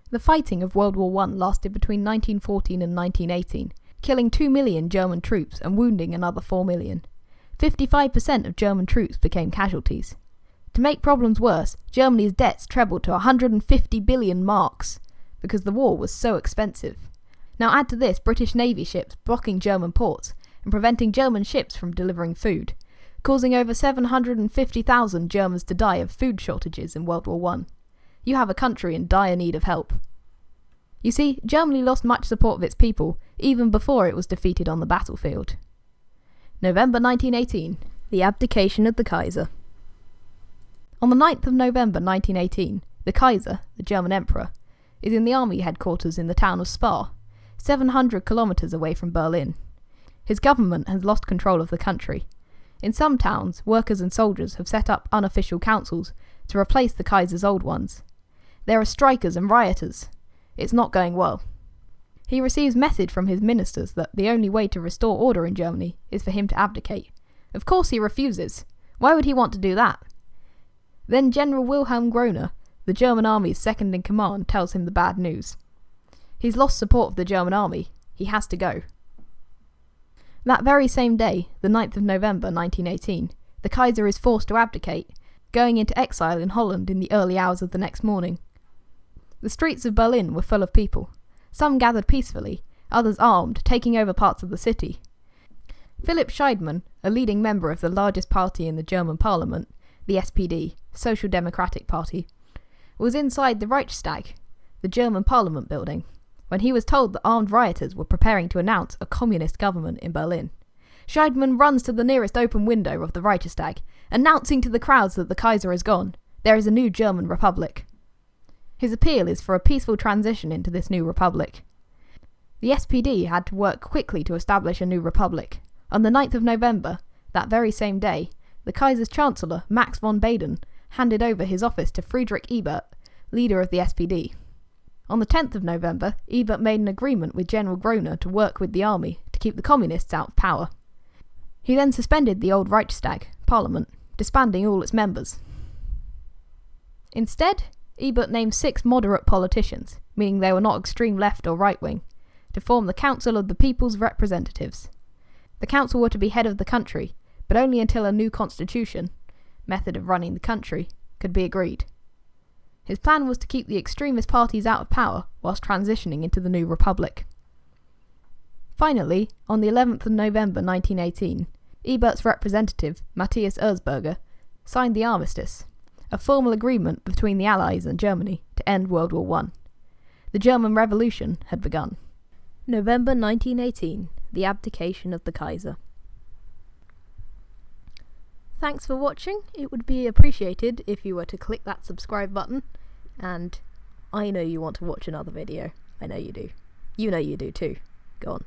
The fighting of World War I lasted between 1914 and 1918, killing 2 million German troops and wounding another 4 million. 55% of German troops became casualties. To make problems worse, Germany's debts trebled to 150 billion marks, because the war was so expensive. Now add to this British Navy ships blocking German ports and preventing German ships from delivering food, causing over 750,000 Germans to die of food shortages in World War I. You have a country in dire need of help. You see, Germany lost much support of its people, even before it was defeated on the battlefield. November 1918, the abdication of the Kaiser. On the 9th of November 1918, the Kaiser, the German Emperor, is in the army headquarters in the town of Spa, 700 kilometres away from Berlin. His government has lost control of the country. In some towns, workers and soldiers have set up unofficial councils to replace the Kaiser's old ones. There are strikers and rioters. It's not going well. He receives message from his ministers that the only way to restore order in Germany is for him to abdicate. Of course he refuses. Why would he want to do that? Then General Wilhelm Groener, the German army's second in command, tells him the bad news. He's lost support of the German army. He has to go. That very same day, the 9th of November 1918, the Kaiser is forced to abdicate, going into exile in Holland in the early hours of the next morning. The streets of Berlin were full of people. Some gathered peacefully, others armed, taking over parts of the city. Philipp Scheidmann, a leading member of the largest party in the German parliament, the SPD, Social Democratic Party, was inside the Reichstag, the German parliament building, when he was told that armed rioters were preparing to announce a communist government in Berlin. Scheidmann runs to the nearest open window of the Reichstag, announcing to the crowds that the Kaiser is gone. There is a new German republic. His appeal is for a peaceful transition into this new republic. The SPD had to work quickly to establish a new republic. On the 9th of November, that very same day, the Kaiser's Chancellor, Max von Baden, handed over his office to Friedrich Ebert, leader of the SPD. On the 10th of November, Ebert made an agreement with General Groener to work with the army to keep the communists out of power. He then suspended the old Reichstag, parliament, disbanding all its members. Instead, Ebert named 6 moderate politicians, meaning they were not extreme left or right wing, to form the Council of the People's Representatives. The council were to be head of the country, but only until a new constitution, method of running the country, could be agreed. His plan was to keep the extremist parties out of power whilst transitioning into the new republic. Finally, on the 11th of November 1918, Ebert's representative, Matthias Erzberger, signed the Armistice, a formal agreement between the Allies and Germany to end World War I. The German Revolution had begun. November 1918, the abdication of the Kaiser. Thanks for watching. It would be appreciated if you were to click that subscribe button, and I know you want to watch another video. I know you do. You know you do too. Go on.